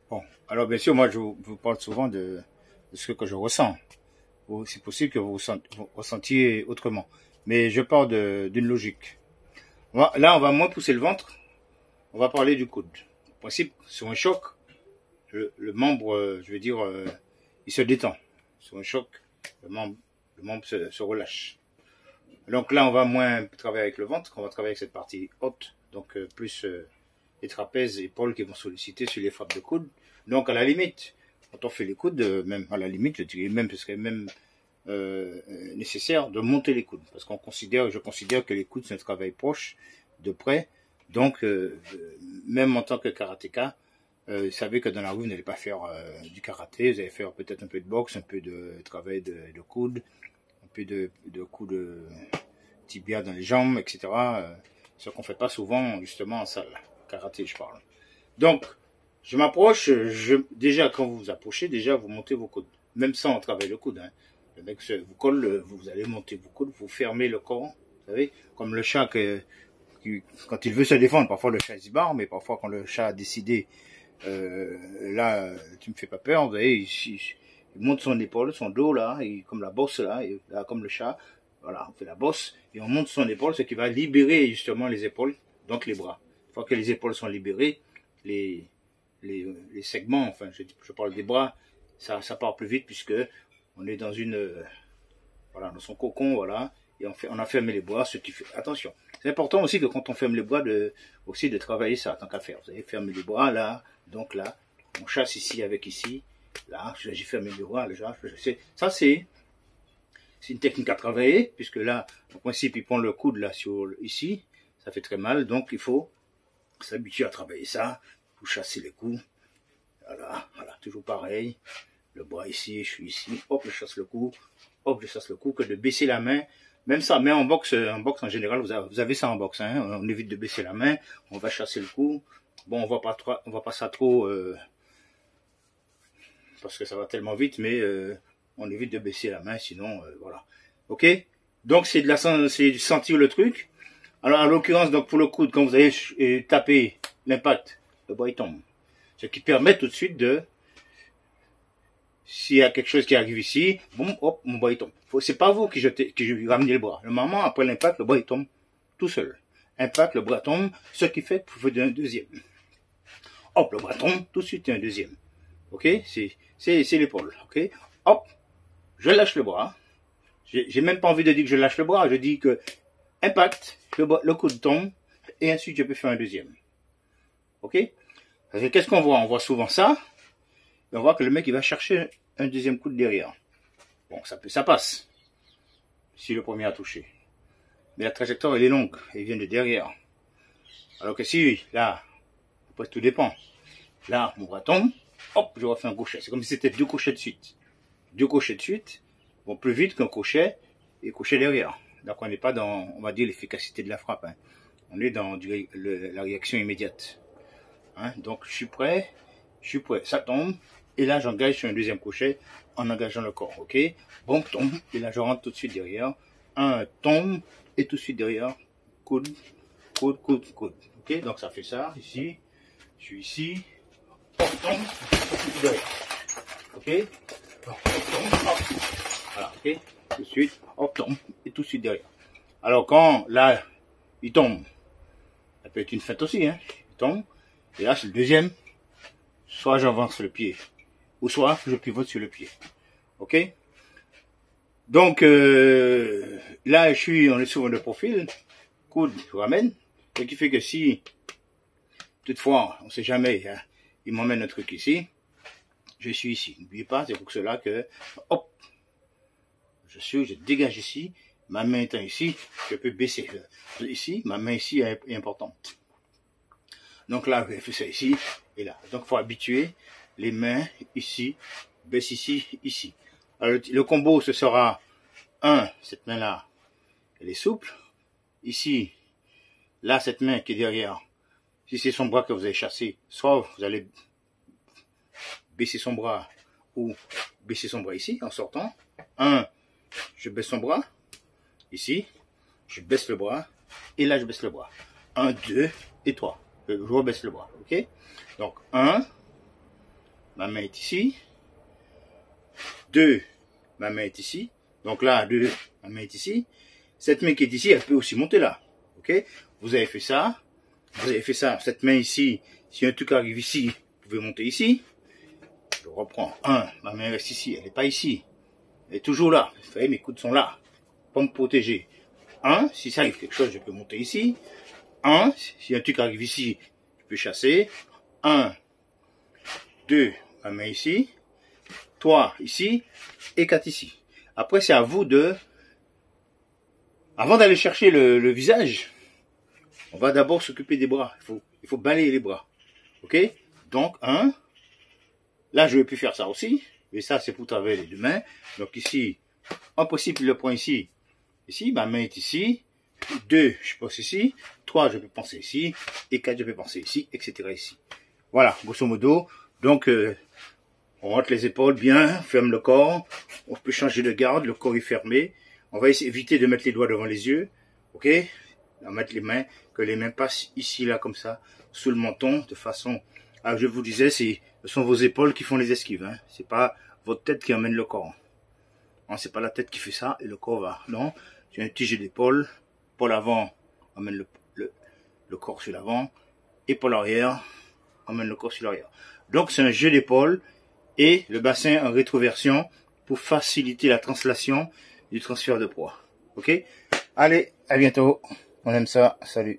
Bon, alors bien sûr, moi je vous parle souvent de ce que je ressens. C'est possible que vous ressentiez autrement. Mais je pars d'une logique. Là, on va moins pousser le ventre, on va parler du coude. En principe, sur un choc, le membre, je veux dire, il se détend. Sur un choc, le membre se relâche. Donc là, on va moins travailler avec le ventre, on va travailler avec cette partie haute, donc plus les trapèzes, épaules qui vont solliciter sur les frappes de coude. Donc à la limite, quand on fait les coudes, même à la limite, je dirais même, ce serait même nécessaire de monter les coudes, parce je considère que les coudes c'est un travail proche, de près. Donc même en tant que karatéka, vous savez que dans la rue, vous n'allez pas faire du karaté, vous allez faire peut-être un peu de boxe, un peu de travail de coude, un peu de coups de tibia dans les jambes, etc. Ce qu'on fait pas souvent, justement, en salle. Karaté, je parle. Donc, je m'approche, déjà, quand vous vous approchez, déjà, vous montez vos coudes. Même sans travailler le coude, hein. Le mec vous colle, vous allez monter vos coudes, vous fermez le corps, vous savez, comme le chat quand il veut se défendre, parfois le chat il se barre, mais parfois quand le chat a décidé, là, tu me fais pas peur, vous voyez, il monte son épaule, son dos, là, comme la bosse, là, comme le chat, voilà, on fait la bosse, et on monte son épaule, ce qui va libérer justement les épaules, donc les bras. Une fois que les épaules sont libérées, les segments, enfin, je parle des bras, ça part plus vite puisque on est dans voilà, dans son cocon, voilà, et on a fermé les bras, ce qui fait, attention. C'est important aussi que quand on ferme les bras, aussi de travailler ça, tant qu'à faire. Vous avez fermé les bras, là, donc là, on chasse ici avec ici, là, j'ai fermé les bras, là, ça c'est une technique à travailler, puisque là, en principe, il prend le coude là ici, ça fait très mal, donc il faut s'habituer à travailler ça, vous chassez les coups, voilà, toujours pareil, le bras ici, je suis ici, hop, je chasse le cou, hop, je chasse le cou, que de baisser la main, même ça, mais en boxe en général, vous avez ça en boxe, hein, on évite de baisser la main, on va chasser le cou, bon, on va pas ça trop, parce que ça va tellement vite, mais on évite de baisser la main, sinon, voilà. Ok? Donc, c'est de sentir le truc. Alors, en l'occurrence, donc, pour le coude, quand vous allez taper l'impact, le bras, il tombe. Ce qui permet tout de suite s'il y a quelque chose qui arrive ici, boum, hop, mon bras, il tombe. C'est pas vous qui ramenez le bras. Le moment, après l'impact, le bras, il tombe tout seul. Impact, le bras tombe, ce qui fait que vous faites un deuxième. Hop, le bras tombe, tout de suite, un deuxième. Ok? C'est l'épaule. Ok? Hop, je lâche le bras. J'ai même pas envie de dire que je lâche le bras. Je dis que impact, le coude tombe, et ensuite je peux faire un deuxième. Ok? Qu'est-ce qu'on voit? On voit souvent ça. Et on voit que le mec il va chercher un deuxième coude derrière. Bon, ça passe. Si le premier a touché. Mais la trajectoire elle est longue. Elle vient de derrière. Alors que si, là, après tout dépend. Là, mon bras tombe. Hop, je refais un crochet. C'est comme si c'était deux crochets de suite. Deux crochets de suite vont plus vite qu'un crochet et crochet derrière. Donc on n'est pas dans, on va dire, l'efficacité de la frappe. Hein. On est dans la réaction immédiate. Hein. Donc je suis prêt, ça tombe, et là j'engage sur un deuxième crochet en engageant le corps. Ok, bon, tombe, et là je rentre tout de suite derrière. Un tombe, et tout de suite derrière, coude, coude, coude, coude. Ok, donc ça fait ça, ici, je suis ici, hop, tombe, tout de suite derrière. Ok, hop, tombe, hop. Voilà, ok, tout de suite, hop, tombe, et tout de suite derrière. Alors quand, là, il tombe, ça peut être une feinte aussi, hein, il tombe, et là c'est le deuxième, soit j'avance le pied, ou soit je pivote sur le pied, ok. Donc, là on est souvent de profil, coude, je ramène, ce qui fait que si, toutefois, on sait jamais, hein, il m'emmène un truc ici, je suis ici, n'oubliez pas, c'est pour cela que, hop, je dégage ici, ma main étant ici, je peux baisser. Ici, ma main ici est importante. Donc là, je fais ça ici et là. Donc il faut habituer les mains ici, baisse ici, ici. Alors le combo, ce sera cette main-là, elle est souple. Ici, là, cette main qui est derrière, si c'est son bras que vous avez chassé, soit vous allez baisser son bras ou baisser son bras ici en sortant. Je baisse son bras, ici, je baisse le bras, et là je baisse le bras. 1, 2 et 3. Je rebaisse le bras, ok? Donc 1, ma main est ici. 2, ma main est ici. Donc là, 2, ma main est ici. Cette main qui est ici, elle peut aussi monter là. Ok? Vous avez fait ça. Vous avez fait ça. Cette main ici, si un truc arrive ici, vous pouvez monter ici. Je reprends. 1, ma main reste ici. Elle n'est pas ici. Elle est toujours là. Vous voyez, mes coudes sont là. Pour me protéger. 1, si ça arrive quelque chose, je peux monter ici. 1, si un truc arrive ici, je peux chasser. 1, 2, ma main ici. 3 ici. Et 4 ici. Après, c'est à vous de... Avant d'aller chercher le visage, on va d'abord s'occuper des bras. Il faut balayer les bras. Ok? Donc, 1. Là, je vais plus faire ça aussi. Et ça, c'est pour travailler les deux mains. Donc ici, en principe, je le prends ici. Ici, ma main est ici. 2, je pense ici. 3, je peux penser ici. Et 4, je peux penser ici, etc. ici. Voilà, grosso modo. Donc, on rentre les épaules bien, ferme le corps. On peut changer de garde, le corps est fermé. On va éviter de mettre les doigts devant les yeux. Ok? On va mettre les mains, que les mains passent ici, là, comme ça, sous le menton, de façon... Alors, je vous disais, ce sont vos épaules qui font les esquives. Hein. C'est pas votre tête qui emmène le corps. Hein, c'est pas la tête qui fait ça et le corps va. Non, j'ai un petit jeu d'épaule. Pour l'avant, emmène le corps sur l'avant. Et pour l'arrière, emmène le corps sur l'arrière. Donc, c'est un jeu d'épaule et le bassin en rétroversion pour faciliter la translation du transfert de poids. Ok? Allez, à bientôt. On aime ça. Salut.